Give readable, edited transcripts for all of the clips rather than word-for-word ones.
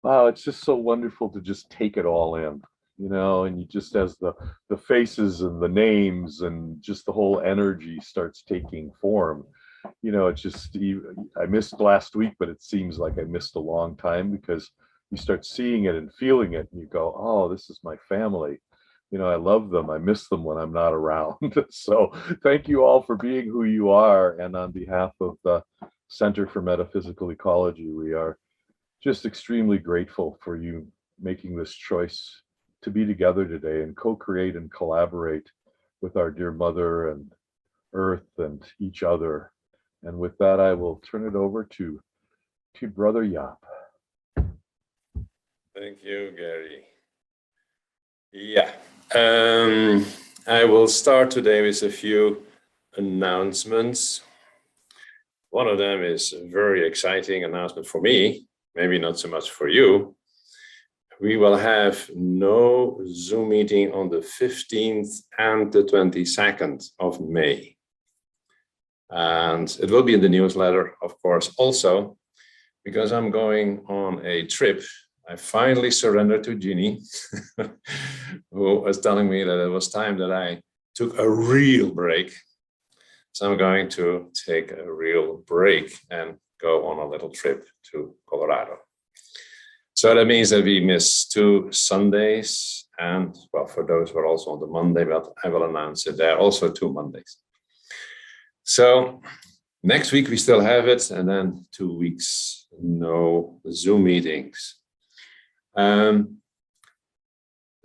Wow, it's just so wonderful to just take it all in, and you just as the faces and the names and just the whole energy starts taking form. It's just I missed last week, but it seems like I missed a long time because you start seeing it and feeling it, and you go, "Oh, this is my family." I love them. I miss them when I'm not around. So thank you all for being who you are. And on behalf of the Center for Metaphysical Ecology, we are just extremely grateful for you making this choice to be together today and co-create and collaborate with our dear mother and earth and each other. And with that, I will turn it over to Brother Jaap. Thank you, Gary. Yeah, I will start today with a few announcements. One of them is a very exciting announcement for me, maybe not so much for you. We will have no Zoom meeting on the 15th and the 22nd of May. And it will be in the newsletter, of course, also, because I'm going on a trip. I finally surrendered to Jeannie, who was telling me that it was time that I took a real break. So I'm going to take a real break and go on a little trip to Colorado. So that means that we miss 2 Sundays. And well, for those who are also on the Monday, but I will announce it, there are also 2 Mondays. So next week we still have it, and then 2 weeks, no Zoom meetings. There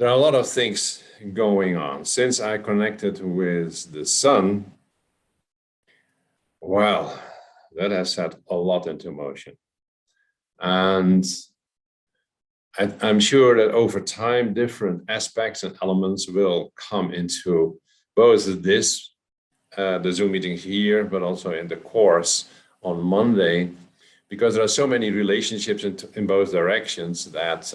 are a lot of things going on. Since I connected with the sun, well, that has set a lot into motion. And I'm sure that over time, different aspects and elements will come into both this, the Zoom meeting here, but also in the course on Monday, because there are so many relationships in both directions that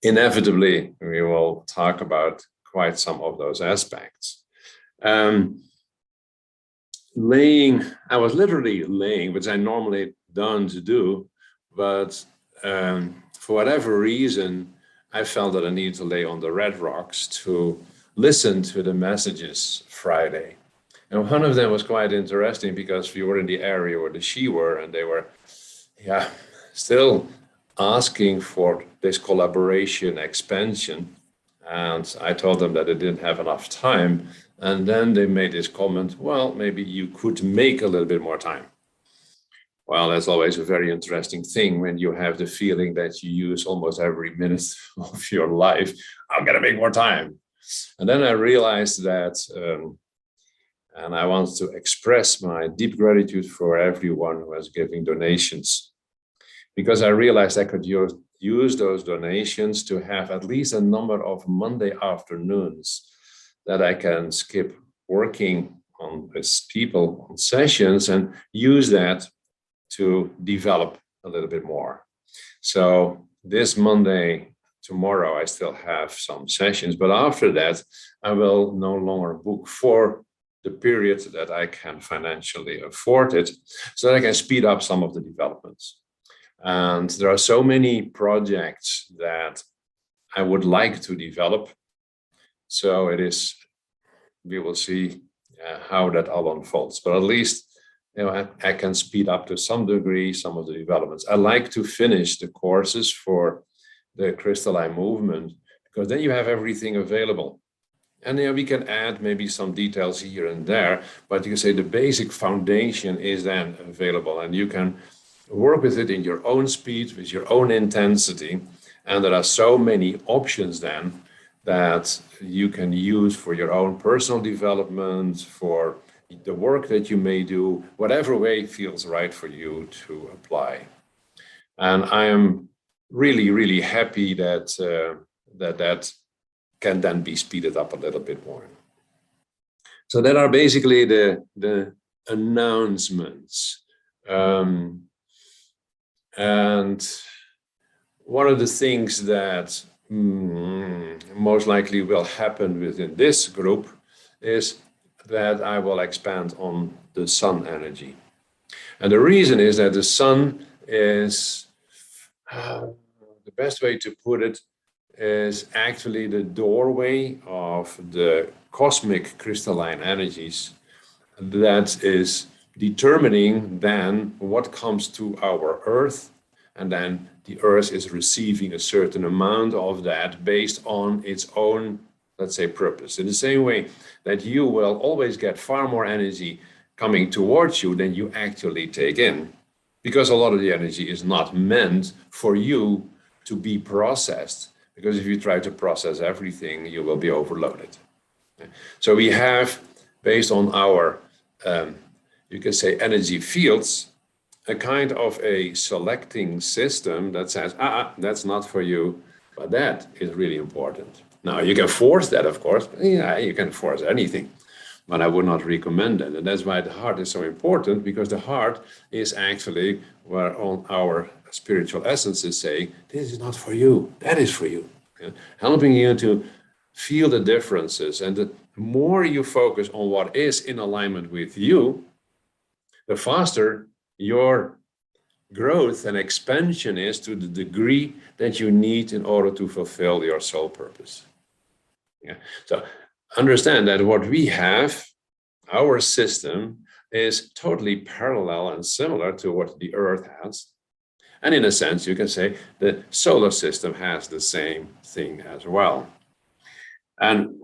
inevitably we will talk about quite some of those aspects. I was literally laying, which I normally don't do, but for whatever reason, I felt that I needed to lay on the red rocks to listen to the messages Friday. And one of them was quite interesting because we were in the area where the She were, and they were, still asking for this collaboration expansion. And I told them that they didn't have enough time. And then they made this comment, well, maybe you could make a little bit more time. Well, that's always a very interesting thing when you have the feeling that you use almost every minute of your life. I'm going to make more time. And then I realized that, and I want to express my deep gratitude for everyone who is giving donations, because I realized I could use those donations to have at least a number of Monday afternoons that I can skip working on with people on sessions and use that to develop a little bit more. So this Monday, tomorrow, I still have some sessions, but after that, I will no longer book for the period that I can financially afford it, so that I can speed up some of the developments. And there are so many projects that I would like to develop. So we will see how that all unfolds, but at least I can speed up to some degree some of the developments. I like to finish the courses for the Crystalline Movement, because then you have everything available. And we can add maybe some details here and there, but you can say the basic foundation is then available, and you can work with it in your own speed, with your own intensity. And there are so many options then that you can use for your own personal development, for the work that you may do, whatever way feels right for you to apply. And I am really, really happy that that can then be speeded up a little bit more. So that are basically the announcements. And one of the things that most likely will happen within this group is that I will expand on the sun energy. And the reason is that the sun the best way to put it is actually the doorway of the cosmic crystalline energies that is determining then what comes to our Earth, and then the Earth is receiving a certain amount of that based on its own, let's say, purpose. In the same way that you will always get far more energy coming towards you than you actually take in, because a lot of the energy is not meant for you to be processed, because if you try to process everything, you will be overloaded. So we have, based on our, you can say, energy fields, a kind of a selecting system that says, that's not for you, but that is really important. Now, you can force that, of course. Yeah, you can force anything, but I would not recommend it. And that's why the heart is so important, because the heart is actually where on our spiritual essence is saying, this is not for you, that is for you. Okay? Helping you to feel the differences. And the more you focus on what is in alignment with you, the faster your growth and expansion is to the degree that you need in order to fulfill your soul purpose. Yeah. So understand that what we have, our system, is totally parallel and similar to what the Earth has. And in a sense, you can say the solar system has the same thing as well. And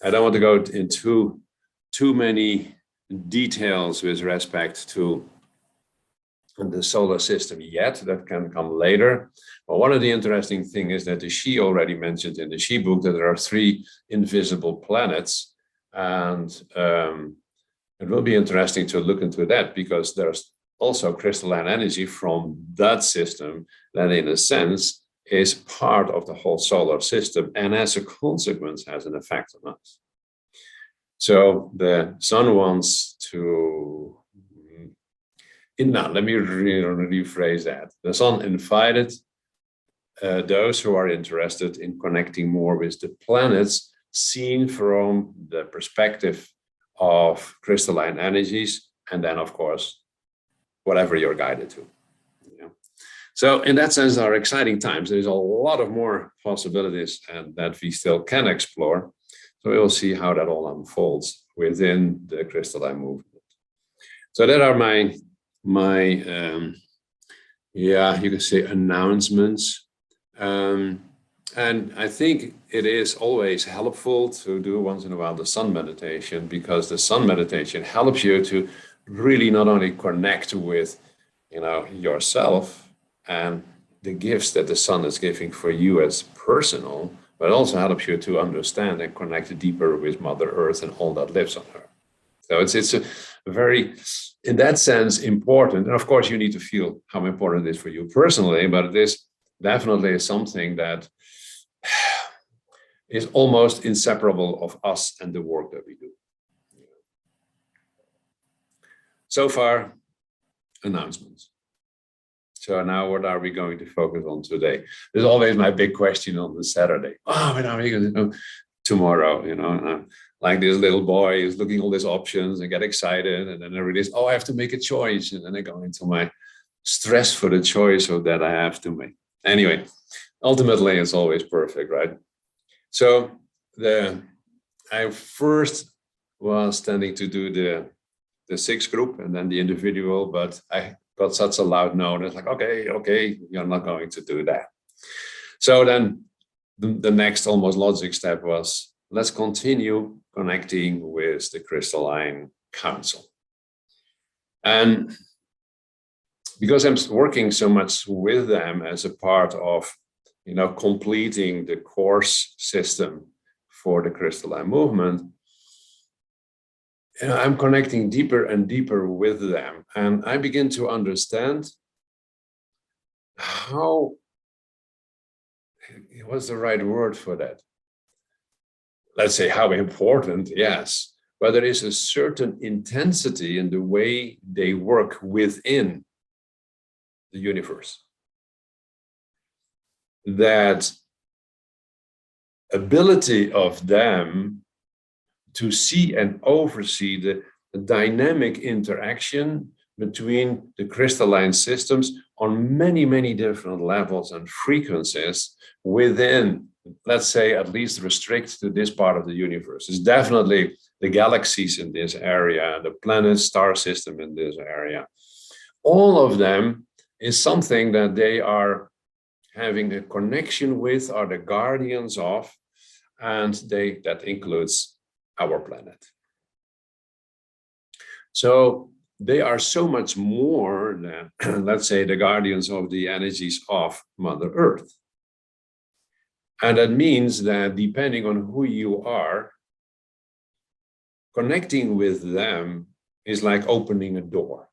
I don't want to go into too many details with respect to the solar system yet. That can come later. But one of the interesting things is that the She already mentioned in the She book that there are 3 invisible planets. And it will be interesting to look into that, because there's also crystalline energy from that system that in a sense is part of the whole solar system, and as a consequence has an effect on us. So the sun wants to, now let me rephrase that. The sun invited those who are interested in connecting more with the planets, seen from the perspective of crystalline energies, and then of course, whatever you're guided to. Yeah. So in that sense, are exciting times. There's a lot of more possibilities and that we still can explore. So we will see how that all unfolds within the crystalline movement. So that are my you can say announcements. And I think it is always helpful to do once in a while the sun meditation, because the sun meditation helps you to really not only connect with, yourself and the gifts that the sun is giving for you as personal, but also helps you to understand and connect deeper with Mother Earth and all that lives on her. So it's a very, in that sense, important. And of course, you need to feel how important it is for you personally, but it is definitely something that is almost inseparable of us and the work that we do. So far, announcements. So now what are we going to focus on today? There's always my big question on the Saturday. Oh, what are we going to do tomorrow? And I'm like this little boy is looking at all these options and get excited. And then I realize, I have to make a choice. And then I go into my stress for the choice of that I have to make. Anyway, ultimately, it's always perfect, right? So I first was tending to do the 6 group and then the individual, but I got such a loud no, and it's like, okay, you're not going to do that. So then the next almost logic step was, let's continue connecting with the Crystalline Council. And because I'm working so much with them as a part of, completing the course system for the Crystalline Movement, I'm connecting deeper and deeper with them. And I begin to understand how, what's the right word for that? Let's say how important, yes, but there is a certain intensity in the way they work within the universe. That ability of them to see and oversee the dynamic interaction between the crystalline systems on many, many different levels and frequencies within, let's say, at least restrict to this part of the universe. It's definitely the galaxies in this area, the planet star system in this area. All of them is something that they are having a connection with, are the guardians of, and that includes our planet. So they are so much more than, let's say, the guardians of the energies of Mother Earth. And that means that depending on who you are, connecting with them is like opening a door.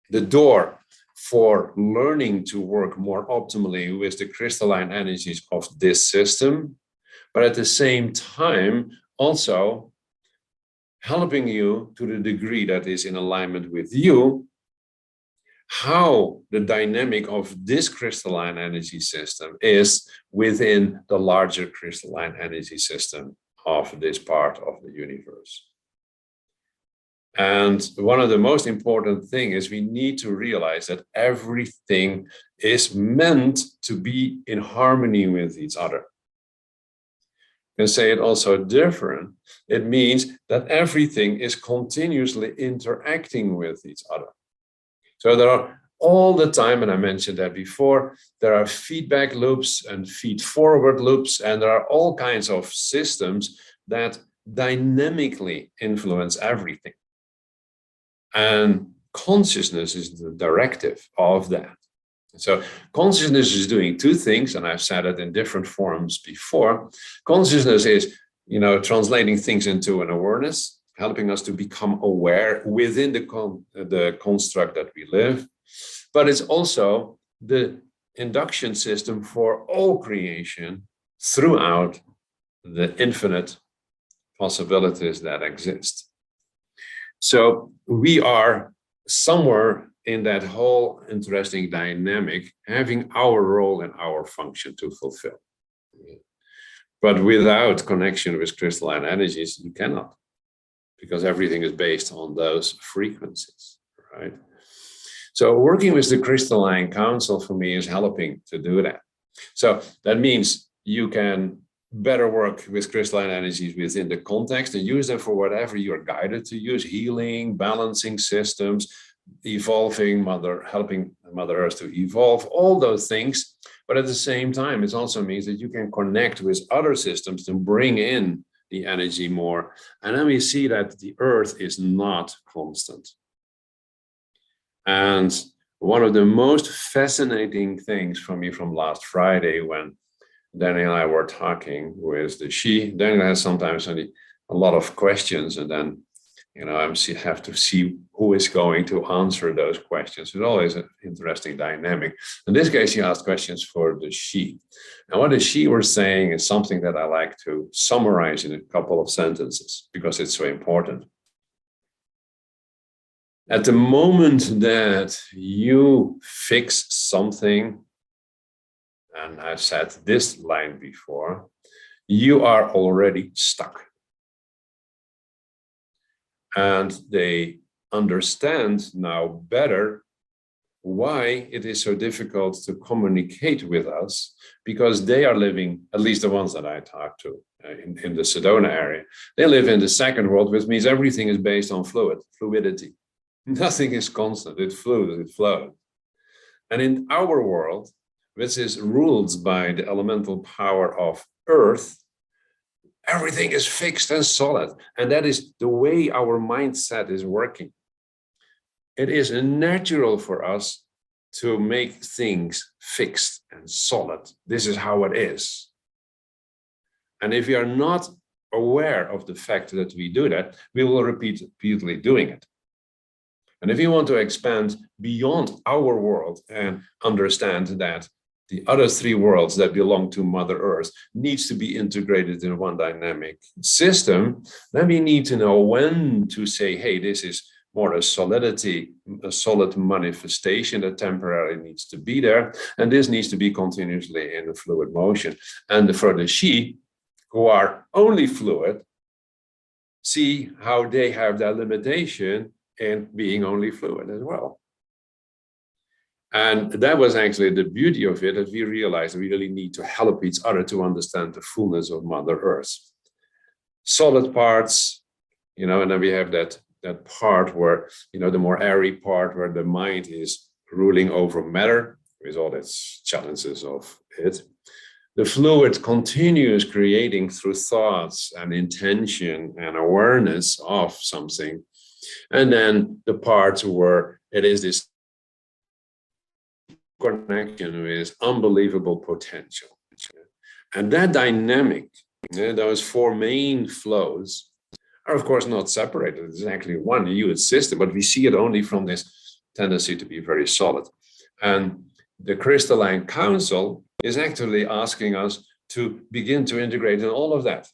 The door for learning to work more optimally with the crystalline energies of this system, but at the same time also helping you to the degree that is in alignment with you, how the dynamic of this crystalline energy system is within the larger crystalline energy system of this part of the universe. And one of the most important things is we need to realize that everything is meant to be in harmony with each other. You can say it also different. It means that everything is continuously interacting with each other. So there are all the time, and I mentioned that before, there are feedback loops and feed-forward loops, and there are all kinds of systems that dynamically influence everything. And consciousness is the directive of that. So consciousness is doing two things, and I've said it in different forms before. Consciousness is, translating things into an awareness, helping us to become aware within the construct that we live. But it's also the induction system for all creation throughout the infinite possibilities that exist. So we are somewhere in that whole interesting dynamic, having our role and our function to fulfill. But without connection with crystalline energies, you cannot, because everything is based on those frequencies, right? So working with the Crystalline Council for me is helping to do that. So that means you can better work with crystalline energies within the context and use them for whatever you're guided to use: healing, balancing systems, evolving, helping Mother Earth to evolve, all those things. But at the same time, it also means that you can connect with other systems to bring in the energy more. And then we see that the Earth is not constant. And one of the most fascinating things for me from last Friday, when Daniel and I were talking with the she. Daniel has sometimes a lot of questions, and then I have to see who is going to answer those questions. It's always an interesting dynamic. In this case, he asked questions for the she. And what the she were saying is something that I like to summarize in a couple of sentences because it's so important. At the moment that you fix something, and I've said this line before, you are already stuck. And they understand now better why it is so difficult to communicate with us, because they are living, at least the ones that I talk to in the Sedona area, they live in the second world, which means everything is based on fluidity. Nothing is constant, it flows. And in our world, which is ruled by the elemental power of Earth, everything is fixed and solid. And that is the way our mindset is working. It is natural for us to make things fixed and solid. This is how it is. And if we are not aware of the fact that we do that, we will repeatedly doing it. And if you want to expand beyond our world and understand that the other three worlds that belong to Mother Earth needs to be integrated in one dynamic system, then we need to know when to say, hey, this is more a solid manifestation that temporarily needs to be there. And this needs to be continuously in a fluid motion. And for the she, who are only fluid, see how they have their limitation in being only fluid as well. And that was actually the beauty of it, that we realized we really need to help each other to understand the fullness of Mother Earth. Solid parts, and then we have that part where, the more airy part where the mind is ruling over matter with all its challenges of it. The fluid continues creating through thoughts and intention and awareness of something. And then the parts where it is this connection with unbelievable potential. And that dynamic, those four main flows, are of course not separated. It's actually one huge system, but we see it only from this tendency to be very solid. And the Crystalline Council is actually asking us to begin to integrate in all of that.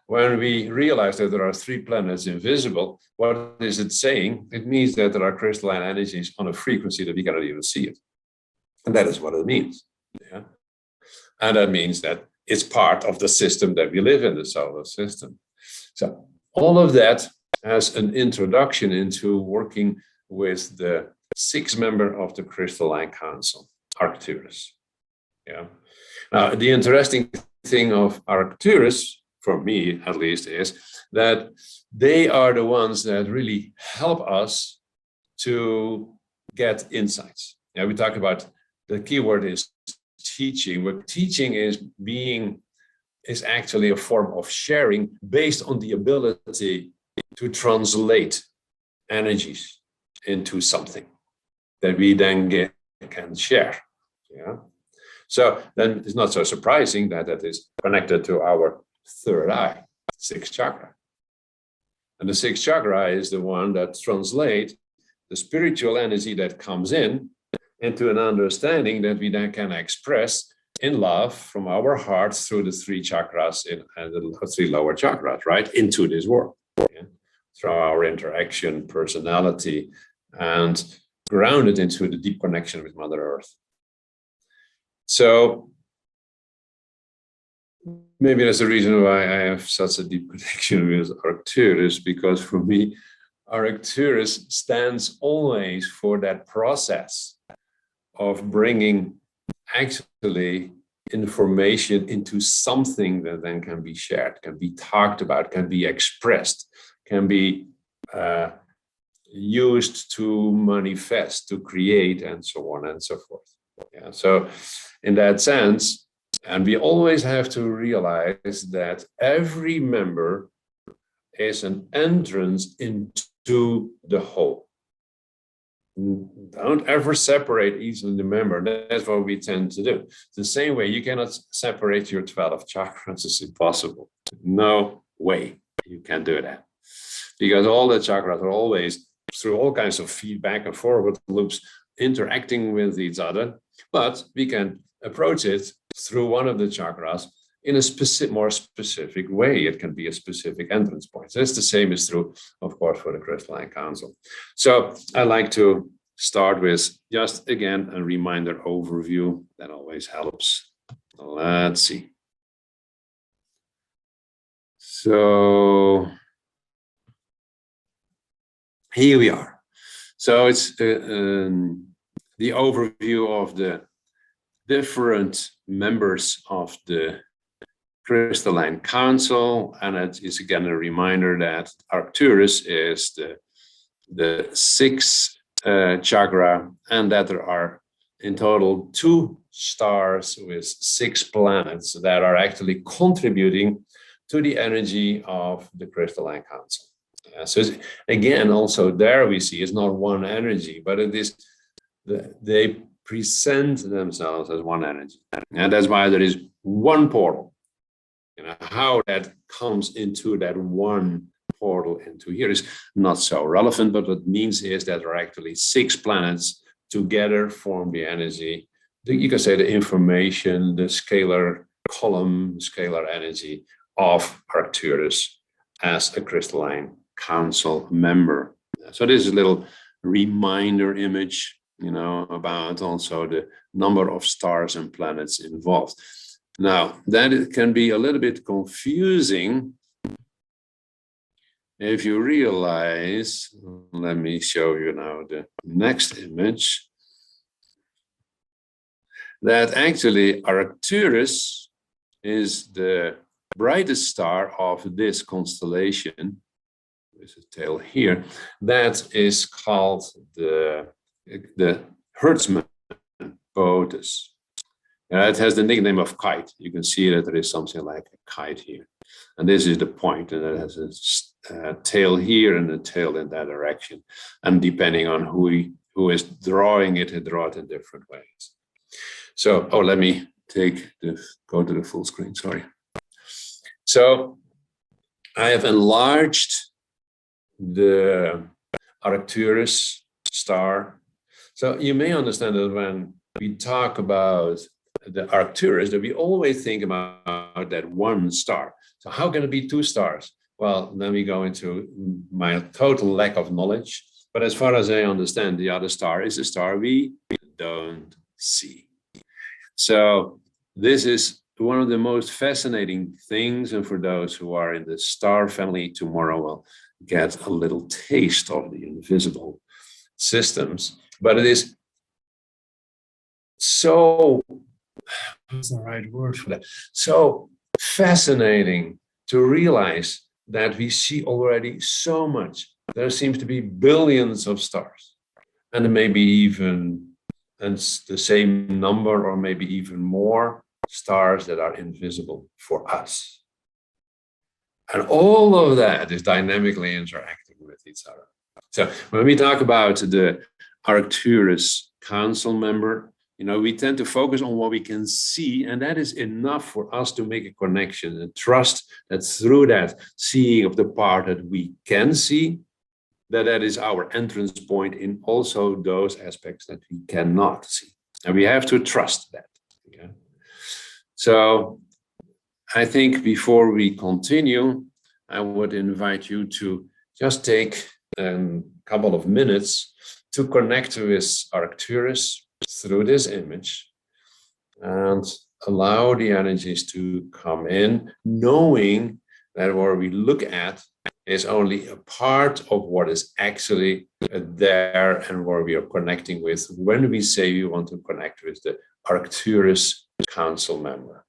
When we realize that there are 3 planets invisible, what is it saying? It means that there are crystalline energies on a frequency that we cannot even see it. And that is what it means. Yeah? And that means that it's part of the system that we live in, the solar system. So all of that as an introduction into working with the 6th member of the Crystalline Council, Arcturus. Yeah. Now, the interesting thing of Arcturus, for me at least, is that they are the ones that really help us to get insights. Yeah, we talk about the keyword is teaching. What teaching is actually a form of sharing based on the ability to translate energies into something that we then can share. Yeah. So then it's not so surprising that that is connected to our 3rd eye, 6th chakra. And the 6th chakra is the one that translates the spiritual energy that comes into an understanding that we then can express in love from our hearts through the 3 chakras and the 3 lower chakras, right, into this world. Yeah? Through our interaction, personality, and grounded into the deep connection with Mother Earth. So maybe that's the reason why I have such a deep connection with Arcturus, because for me, Arcturus stands always for that process of bringing actually information into something that then can be shared, can be talked about, can be expressed, can be used to manifest, to create, and so on and so forth. Yeah, so in that sense, and we always have to realize that every member is an entrance into the whole. Don't ever separate each of the member. That's what we tend to do. The same way, you cannot separate your 12 chakras. It's impossible. No way you can do that. Because all the chakras are always, through all kinds of feedback and forward loops, interacting with each other. But we can approach it through one of the chakras in a more specific way. It can be a specific entrance point. So it's the same is true, of course, for the Crystalline Council. So I like to start with just, again, a reminder overview. That always helps. Let's see. So here we are. So it's the overview of the different members of the Crystalline Council, and it is again a reminder that Arcturus is the 6th chakra, and that there are in total 2 stars with 6 planets that are actually contributing to the energy of the Crystalline Council. So again, also there we see it's not one energy, but it is they present themselves as one energy, and that's why there is one portal. How that comes into that one portal into here is not so relevant, but what it means is that there are actually 6 planets together form the energy. You can say the information, the scalar column, scalar energy of Arcturus as a Crystalline Council member. So this is a little reminder image, about also the number of stars and planets involved. Now, that it can be a little bit confusing if you realize, let me show you now the next image. that actually Arcturus is the brightest star of this constellation. There's a tail here. That is called the Hertzman Botus. It has the nickname of kite. You can see that there is something like a kite here. And this is the point, and it has a tail here and a tail in that direction. And depending on who is drawing it, it draws it in different ways. So, let me go to the full screen, sorry. So I have enlarged the Arcturus star. So you may understand that when we talk about the Arcturus, that we always think about that one star. So how can it be two stars? Well, then we go into my total lack of knowledge. But as far as I understand, the other star is a star we don't see. So this is one of the most fascinating things. And for those who are in the star family, tomorrow will get a little taste of the invisible systems. But it is so, what's the right word for that? So fascinating to realize that we see already so much. There seems to be billions of stars, and maybe even the same number or maybe even more stars that are invisible for us. And all of that is dynamically interacting with each other. So when we talk about the Arcturus Council member, we tend to focus on what we can see, and that is enough for us to make a connection and trust that through that seeing of the part that we can see, that is our entrance point in also those aspects that we cannot see. And we have to trust that. Okay? So I think before we continue, I would invite you to just take a couple of minutes to connect with Arcturus through this image and allow the energies to come in, knowing that what we look at is only a part of what is actually there and where we are connecting with when we say we want to connect with the Arcturus Council member.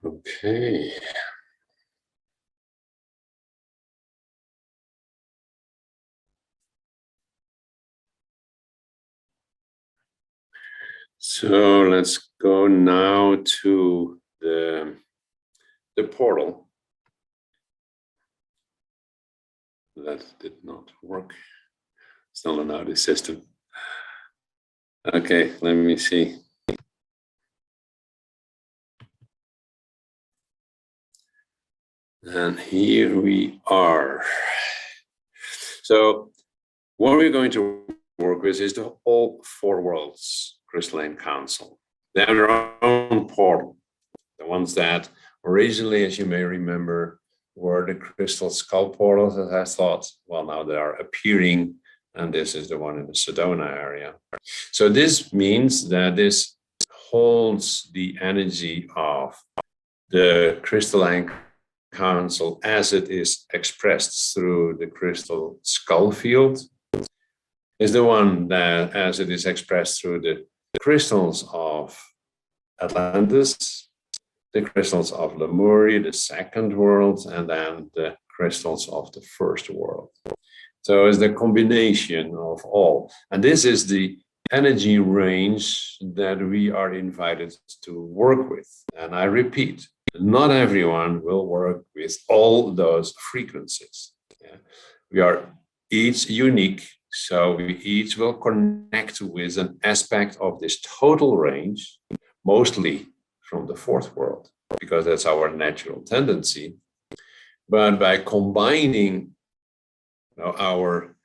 Okay. So let's go now to the portal. That did not work. Still an audio system. Okay, let me see. And here we are. So what we're going to work with is the all four worlds Crystalline Council. They have their own portal. The ones that originally, as you may remember, were the crystal skull portals that I thought, well, now they are appearing, and this is the one in the Sedona area. So this means that this holds the energy of the Crystalline Council as it is expressed through the crystal skull field, is the one that, as it is expressed through the crystals of Atlantis, the crystals of Lemuria, the second world, and then the crystals of the first world. So it's the combination of all. And this is the energy range that we are invited to work with. And I repeat, not everyone will work with all those frequencies. Yeah. We are each unique, so we each will connect with an aspect of this total range, mostly from the fourth world, because that's our natural tendency. But by combining our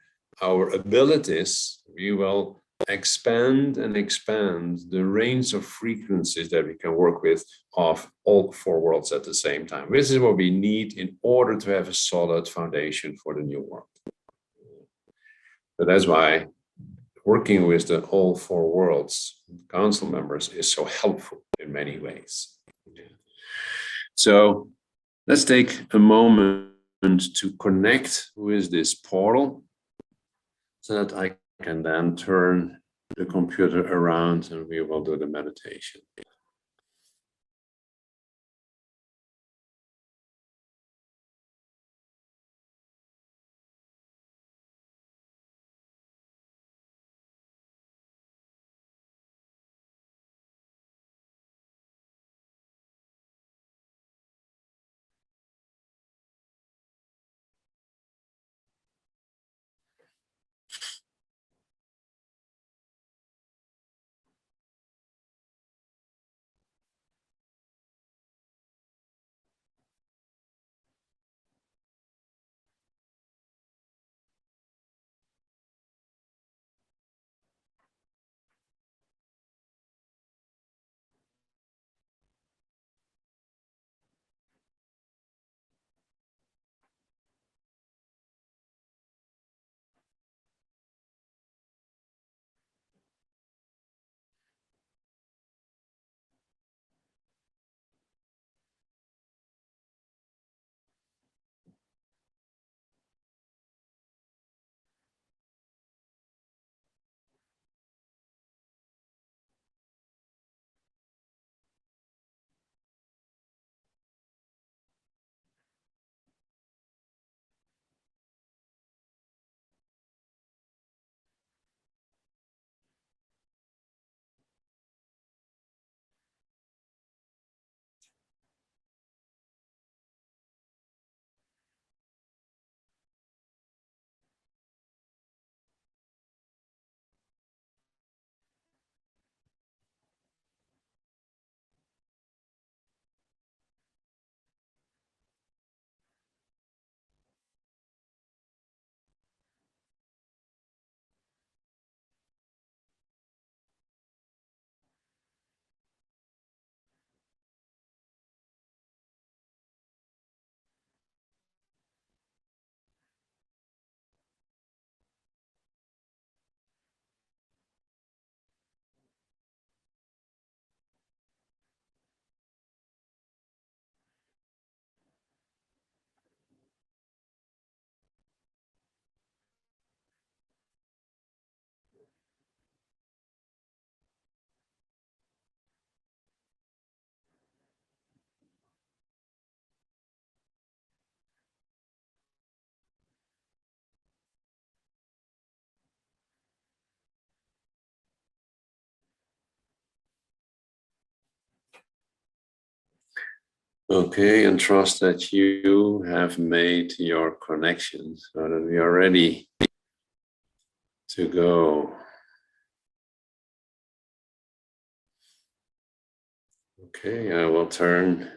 abilities, we will expand and expand the range of frequencies that we can work with of all four worlds at the same time. This is what we need in order to have a solid foundation for the new world. So that's why working with the all four worlds council members is so helpful in many ways. So let's take a moment to connect with this portal so that I can then turn the computer around and we will do the meditation. Okay, and trust that you have made your connections so that we are ready to go. Okay, I will turn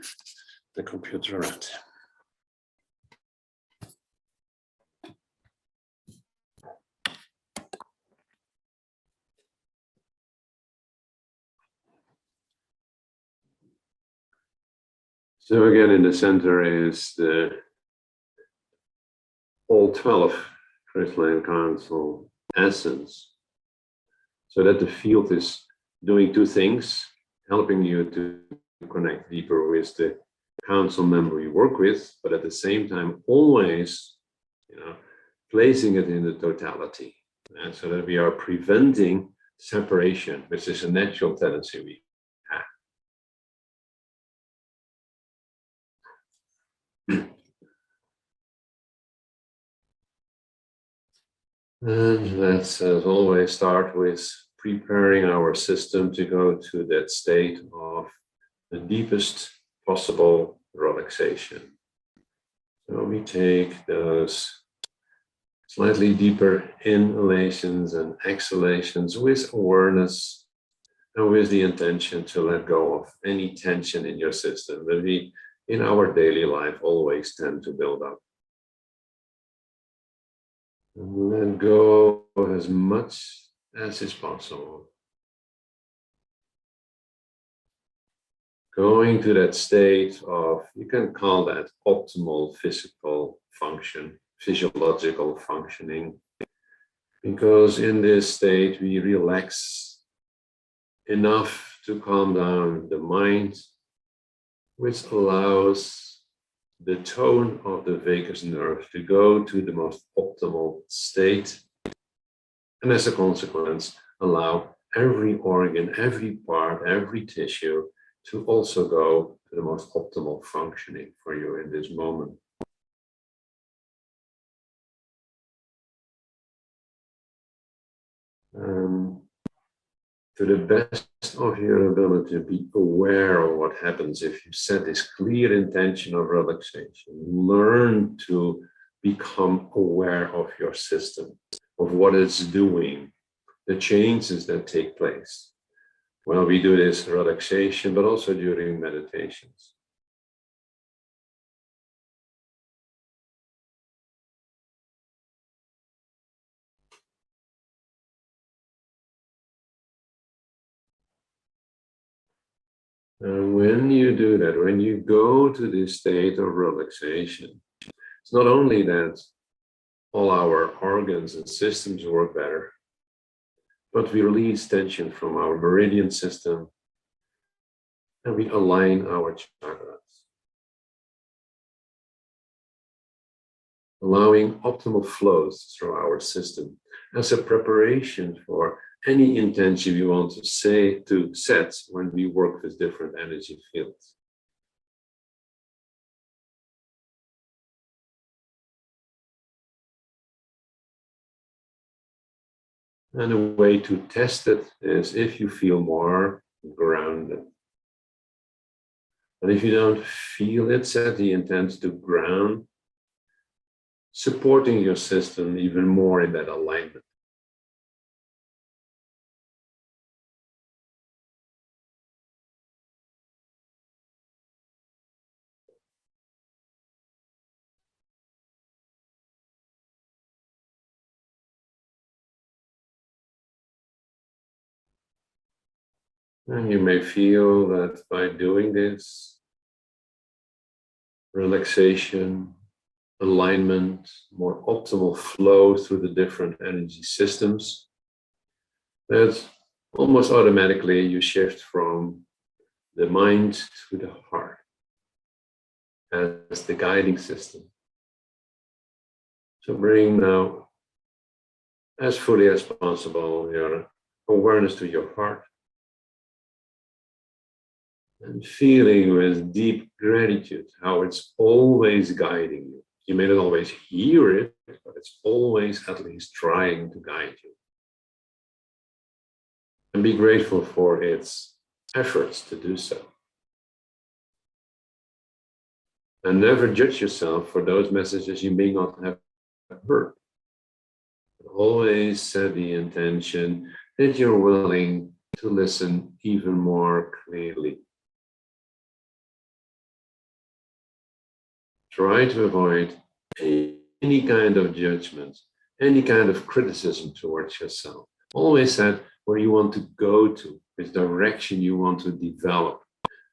the computer around. So again, in the center is the all 12 Crystalline Council essence, so that the field is doing two things, helping you to connect deeper with the council member you work with, but at the same time always, placing it in the totality, and so that we are preventing separation, which is a natural tendency we have. And let's, as always, start with preparing our system to go to that state of the deepest possible relaxation. So we take those slightly deeper inhalations and exhalations with awareness and with the intention to let go of any tension in your system that we, in our daily life, always tend to build up. And let go of as much as is possible. Going to that state of, you can call that optimal physical function, physiological functioning, because in this state we relax enough to calm down the mind, which allows the tone of the vagus nerve to go to the most optimal state, and as a consequence, allow every organ, every part, every tissue to also go to the most optimal functioning for you in this moment. To the best of your ability, be aware of what happens if you set this clear intention of relaxation. Learn to become aware of your system, of what it's doing, the changes that take place. Well, we do this relaxation, but also during meditations. And when you do that, when you go to this state of relaxation, it's not only that all our organs and systems work better, but we release tension from our meridian system and we align our chakras, allowing optimal flows through our system as a preparation for any intention we want to set when we work with different energy fields. And a way to test it is if you feel more grounded. And if you don't feel it, set the intent to ground, supporting your system even more in that alignment. And you may feel that by doing this, relaxation, alignment, more optimal flow through the different energy systems, that almost automatically you shift from the mind to the heart as the guiding system. So bring now, as fully as possible, your awareness to your heart, and feeling with deep gratitude how it's always guiding you. You may not always hear it, but it's always at least trying to guide you. And be grateful for its efforts to do so. And never judge yourself for those messages you may not have heard. Always set the intention that you're willing to listen even more clearly. Try to avoid any kind of judgment, any kind of criticism towards yourself. Always set where you want to go to, which direction you want to develop,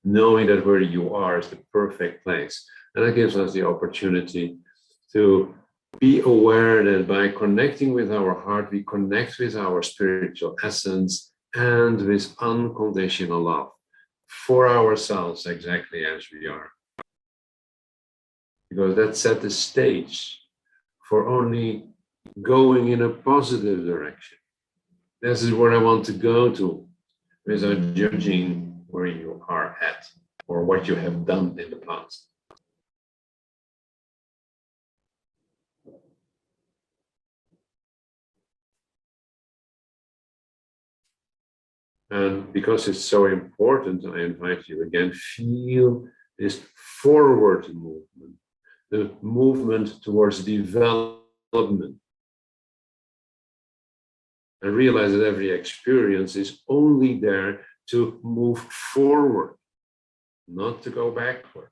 knowing that where you are is the perfect place. And that gives us the opportunity to be aware that by connecting with our heart, we connect with our spiritual essence and with unconditional love for ourselves exactly as we are. Because that set the stage for only going in a positive direction. This is where I want to go to without judging where you are at or what you have done in the past. And because it's so important, I invite you again, feel this forward movement, the movement towards development. And realize that every experience is only there to move forward, not to go backward.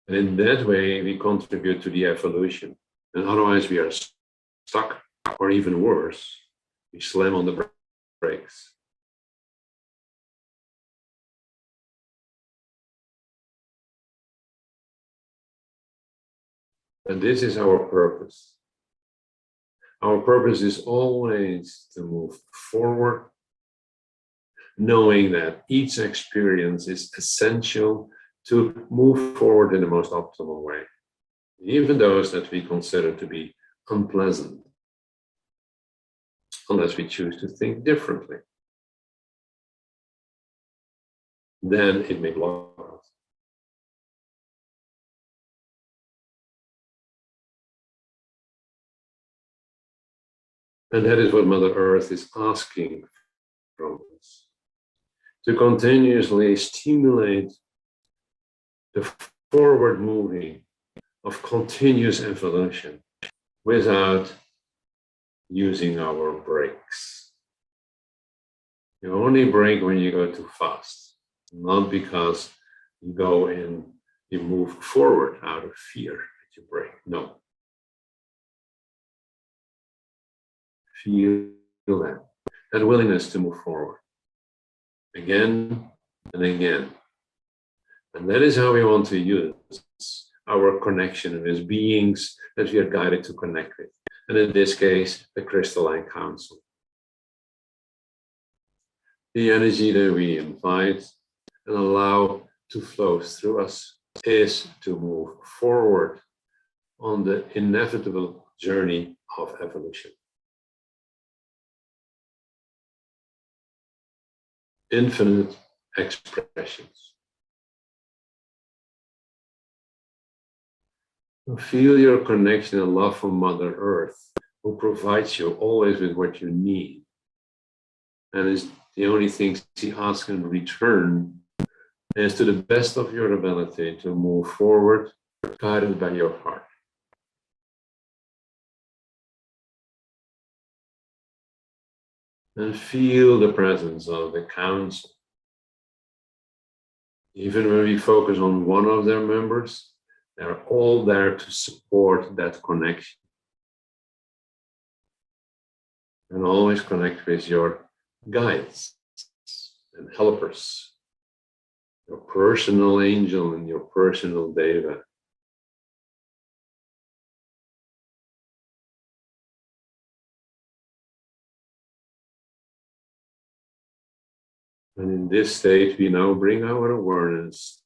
And in that way, we contribute to the evolution. And otherwise, we are stuck, or even worse, we slam on the brakes. And this is our purpose. Our purpose is always to move forward, knowing that each experience is essential to move forward in the most optimal way, even those that we consider to be unpleasant, unless we choose to think differently. Then it may block us. And that is what Mother Earth is asking from us, to continuously stimulate the forward moving of continuous evolution without using our brakes. You only brake when you go too fast, not because you go and you move forward out of fear that you brake. No. Feel that willingness to move forward again and again. And that is how we want to use our connection with beings that we are guided to connect with. And in this case, the Crystalline Council. The energy that we invite and allow to flow through us is to move forward on the inevitable journey of evolution. Infinite expressions. Feel your connection and love for Mother Earth, who provides you always with what you need. And is the only thing she asks in return is to the best of your ability to move forward, guided by your heart. And feel the presence of the council. Even when we focus on one of their members, they're all there to support that connection. And always connect with your guides and helpers, your personal angel and your personal deva. And in this state, we now bring our awareness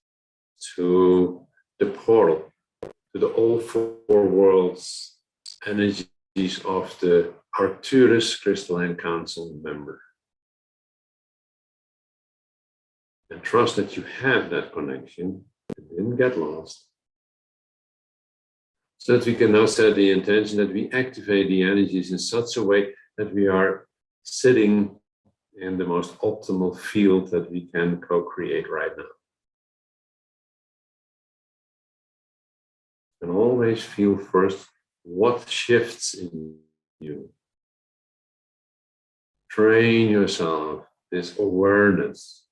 to the portal, to the all four worlds energies of the Arcturus Crystalline Council member. And trust that you have that connection, it didn't get lost. So that we can now set the intention that we activate the energies in such a way that we are sitting in the most optimal field that we can co-create right now. And always feel first what shifts in you. Train yourself, this awareness.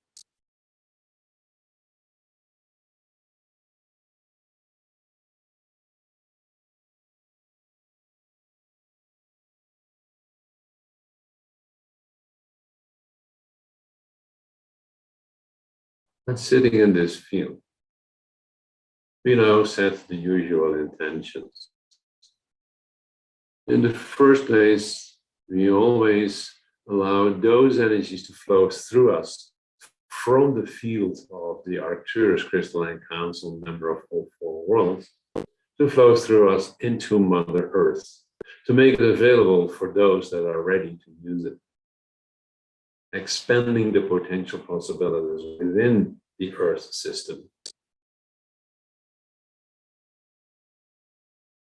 And sitting in this field, we now set the usual intentions. In the first place, we always allow those energies to flow through us from the field of the Arcturus Crystalline Council, member of all four worlds, to flow through us into Mother Earth, to make it available for those that are ready to use it, expanding the potential possibilities within the Earth system.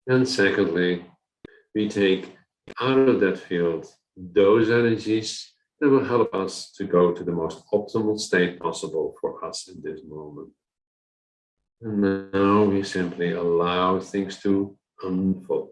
And secondly, we take out of that field those energies that will help us to go to the most optimal state possible for us in this moment. And now we simply allow things to unfold.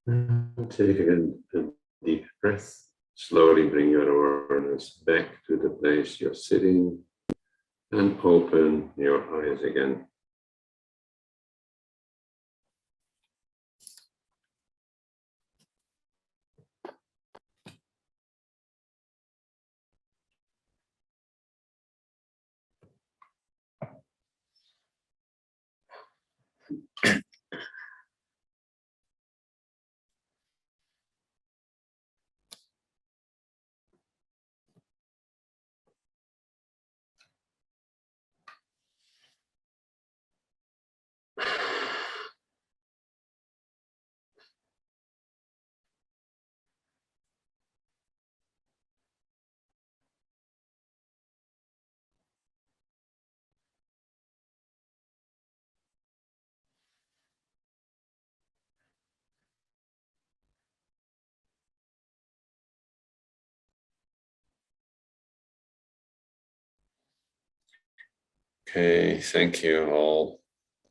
Take again a deep breath. Slowly bring your awareness back to the place you're sitting and open your eyes again. Okay, thank you all,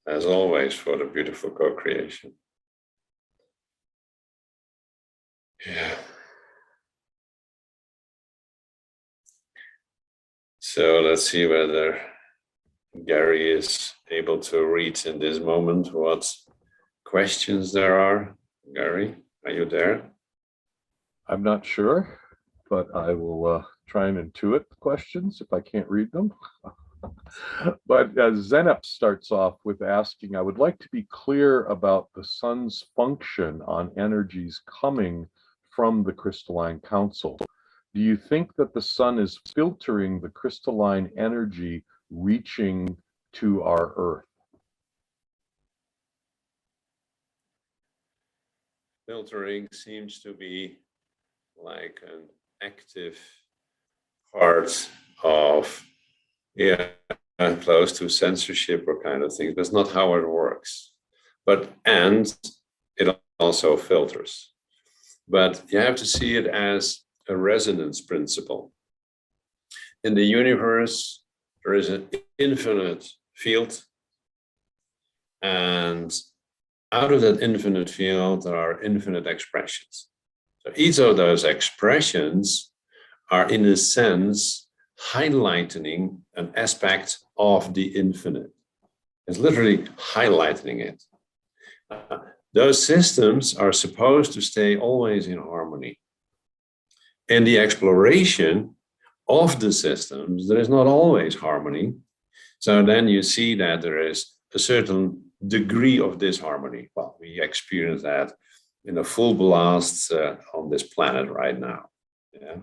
as always, for the beautiful co-creation. Yeah. So let's see whether Gary is able to read in this moment what questions there are. Gary, are you there? I'm not sure, but I will try and intuit the questions if I can't read them. But Zenep starts off with asking, I would like to be clear about the sun's function on energies coming from the Crystalline Council. Do you think that the sun is filtering the crystalline energy reaching to our Earth? Filtering seems to be like an active part of, close to censorship or kind of things. That's not how it works. And it also filters. But you have to see it as a resonance principle. In the universe, there is an infinite field, and out of that infinite field, there are infinite expressions. So each of those expressions are, in a sense, highlighting an aspect of the infinite. It's literally highlighting it. Those systems are supposed to stay always in harmony. In the exploration of the systems, there is not always harmony. So then you see that there is a certain degree of disharmony. Well, we experience that in a full blast on this planet right now. Yeah.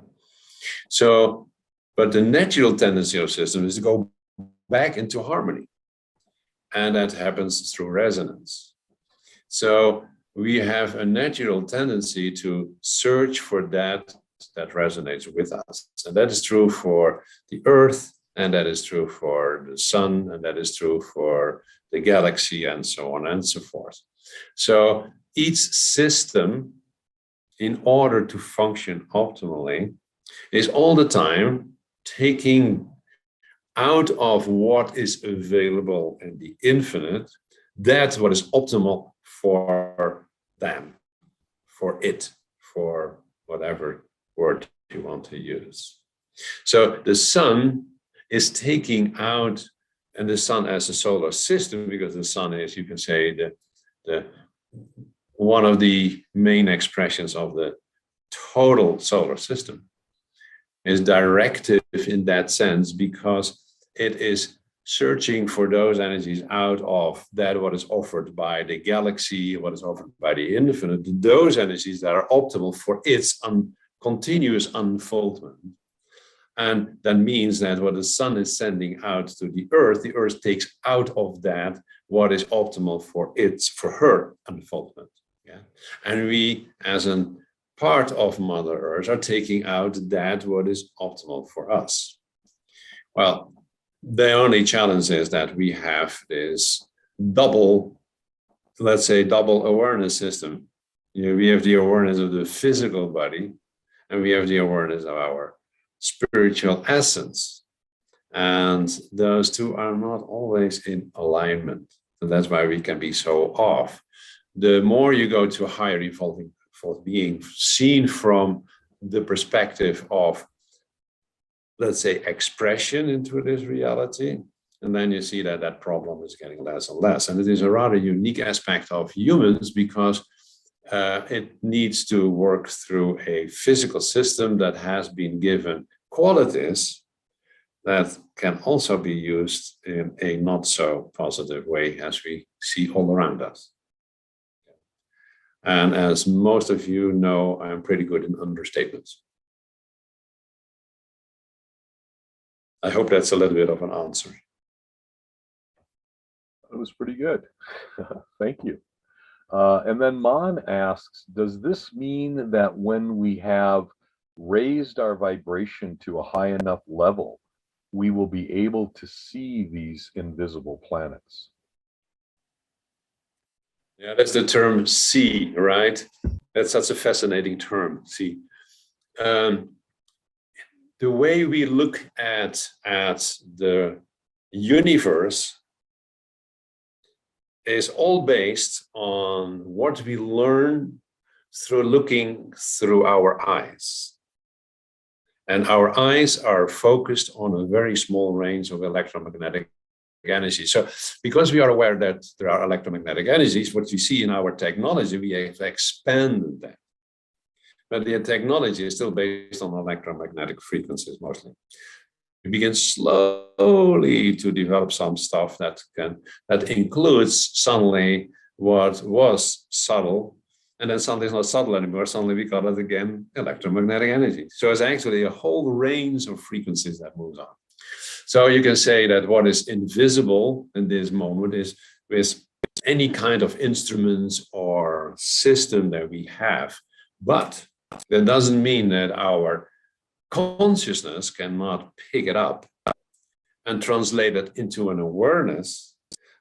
So, but the natural tendency of systems is to go back into harmony. And that happens through resonance. So we have a natural tendency to search for that resonates with us. And that is true for the Earth, and that is true for the sun, and that is true for the galaxy, and so on and so forth. So each system, in order to function optimally, is all the time taking out of what is available in the infinite, that's what is optimal for them, for it, for whatever word you want to use. So the sun is taking out, and the sun as a solar system, because the sun is, you can say, the one of the main expressions of the total solar system, is directive in that sense, because it is searching for those energies out of that what is offered by the galaxy, what is offered by the infinite, those energies that are optimal for its continuous unfoldment. And that means that what the sun is sending out to the Earth takes out of that what is optimal for her unfoldment. Yeah. And we, as a part of Mother Earth, are taking out that what is optimal for us. Well, the only challenge is that we have this double, let's say, double awareness system. You know, we have the awareness of the physical body, and we have the awareness of our spiritual essence. And those two are not always in alignment. And that's why we can be so off. the more you go to a higher evolving being, seen from the perspective of, let's say, expression into this reality. And then you see that that problem is getting less and less. And it is a rather unique aspect of humans because it needs to work through a physical system that has been given qualities that can also be used in a not so positive way as we see all around us. And as most of you know, I'm pretty good in understatements. I hope that's a little bit of an answer. That was pretty good. Thank you. And then Mon asks, does this mean that when we have raised our vibration to a high enough level, we will be able to see these invisible planets? Yeah, that's the term see, right? That's such a fascinating term, see. The way we look at the universe is all based on what we learn through looking through our eyes. And our eyes are focused on a very small range of electromagnetic energy. So because we are aware that there are electromagnetic energies, what we see in our technology, we have expanded that. But the technology is still based on electromagnetic frequencies mostly. We begin slowly to develop some stuff that includes suddenly what was subtle, and then suddenly it's not subtle anymore. Suddenly we call it again electromagnetic energy. So it's actually a whole range of frequencies that moves on. So you can say that what is invisible in this moment is with any kind of instruments or system that we have, but that doesn't mean that our consciousness cannot pick it up and translate it into an awareness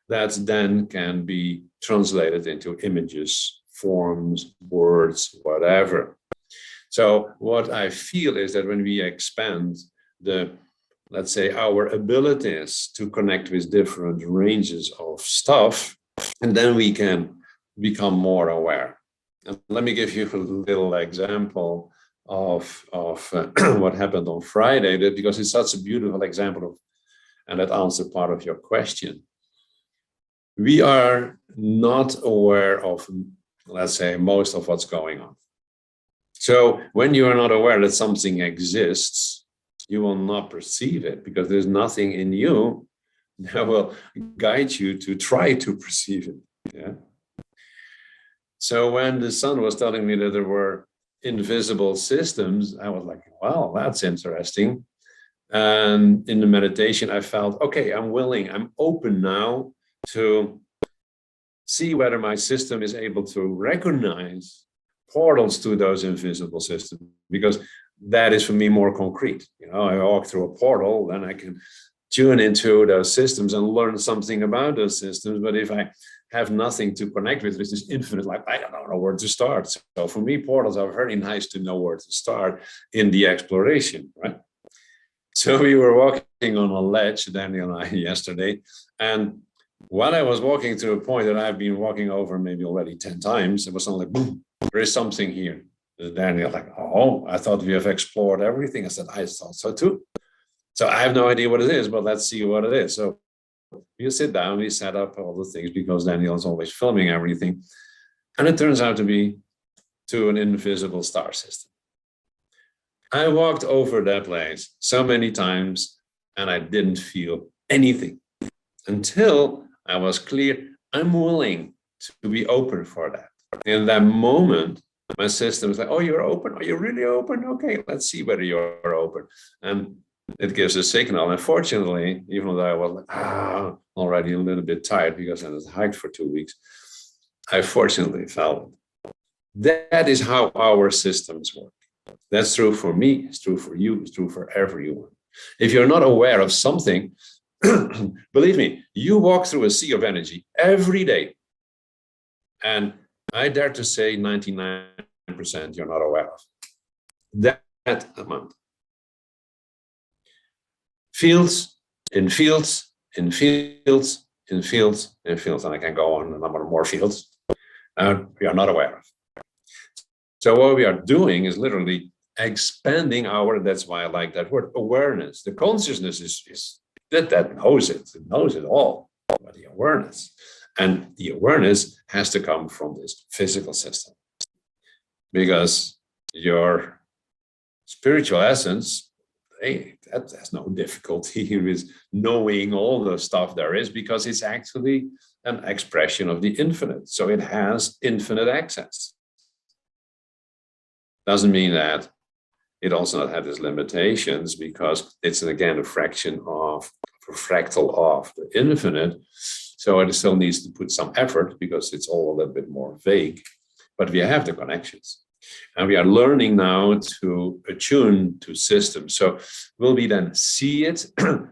that then can be translated into images, forms, words, whatever. So what I feel is that when we expand let's say, our abilities to connect with different ranges of stuff, and then we can become more aware. And let me give you a little example of what happened on Friday, because it's such a beautiful example of, and that answers part of your question. We are not aware of, let's say, most of what's going on. So when you are not aware that something exists, you will not perceive it because there's nothing in you that will guide you to try to perceive it. Yeah. So when the sun was telling me that there were invisible systems, I was like, wow, that's interesting. And in the meditation, I felt, okay, I'm willing, I'm open now to see whether my system is able to recognize portals to those invisible systems, because that is for me more concrete. You know, I walk through a portal, then I can tune into those systems and learn something about those systems. But if I have nothing to connect with, it's this infinite, like, I don't know where to start. So for me, portals are very nice to know where to start in the exploration, right? So we were walking on a ledge, Daniel and I, yesterday. And while I was walking to a point that I've been walking over maybe already 10 times, it was suddenly, boom, there is something here. And Daniel like, oh, I thought we have explored everything. I said, I thought so too. So I have no idea what it is, but let's see what it is. So we sit down, we set up all the things because Daniel is always filming everything. And it turns out to be to an invisible star system. I walked over that place so many times and I didn't feel anything until I was clear, I'm willing to be open for that. In that moment, my system is like, oh, you're open? Are you really open? Okay, let's see whether you're open. And it gives a signal. And fortunately, even though I was like, already a little bit tired because I was hiked for 2 weeks, I fortunately felt it. That is how our systems work. That's true for me, it's true for you, it's true for everyone. If you're not aware of something, believe me, you walk through a sea of energy every day. And I dare to say 99% you're not aware of. That amount. Fields, in fields, in fields, in fields, in fields, and I can go on a number of more fields. we are not aware of. So what we are doing is literally expanding our, that's why I like that word, awareness. The consciousness is that knows it all, but the awareness. And the awareness has to come from this physical system. Because your spiritual essence, there's no difficulty with knowing all the stuff there is, because it's actually an expression of the infinite. So it has infinite access. Doesn't mean that it also not have its limitations, because it's again a fraction of a fractal of the infinite. So it still needs to put some effort, because it's all a little bit more vague, but we have the connections. And we are learning now to attune to systems. So will we then see it?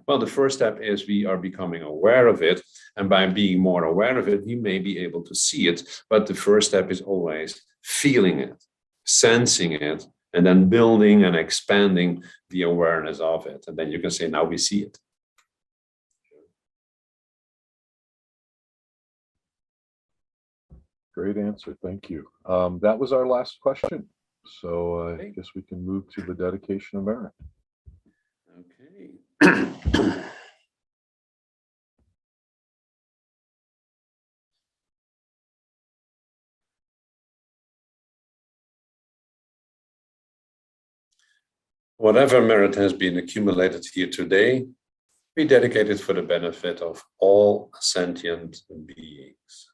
Well, the first step is we are becoming aware of it. And by being more aware of it, we may be able to see it. But the first step is always feeling it, sensing it, and then building and expanding the awareness of it. And then you can say, now we see it. Great answer. Thank you. That was our last question. So I guess we can move to the dedication of merit. Okay. Whatever merit has been accumulated here today, we dedicate it for the benefit of all sentient beings.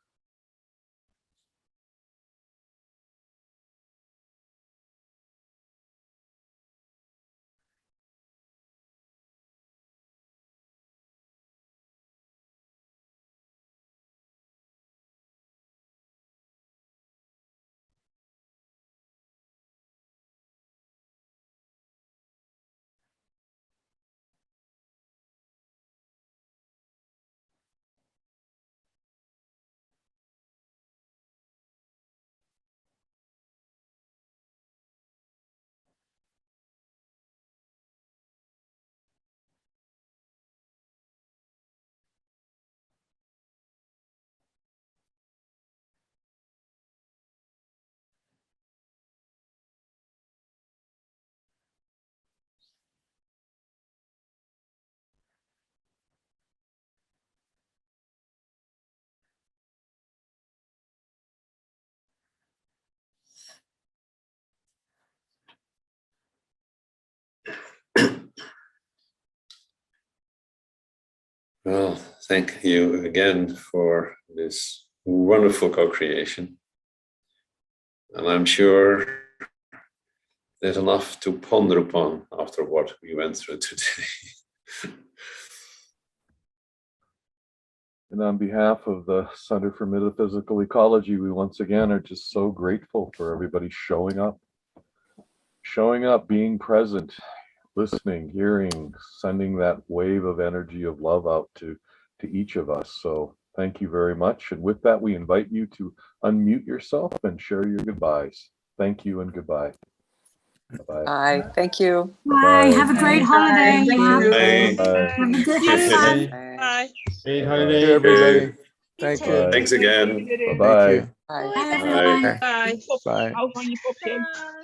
Well, thank you again for this wonderful co-creation. And I'm sure there's enough to ponder upon after what we went through today. And on behalf of the Center for Metaphysical Ecology, we once again are just so grateful for everybody showing up, being present, listening, hearing, sending that wave of energy of love out to each of us. So thank you very much. And with that, we invite you to unmute yourself and share your goodbyes. Thank you and goodbye. Bye-bye. Bye. Thank you. Bye. Have a great holiday. Bye. Have a good holiday. Bye. Great Bye. holiday, everybody. Thank you. Thanks again. Bye-bye. Bye. Bye, Bye. everyone. Bye. Bye.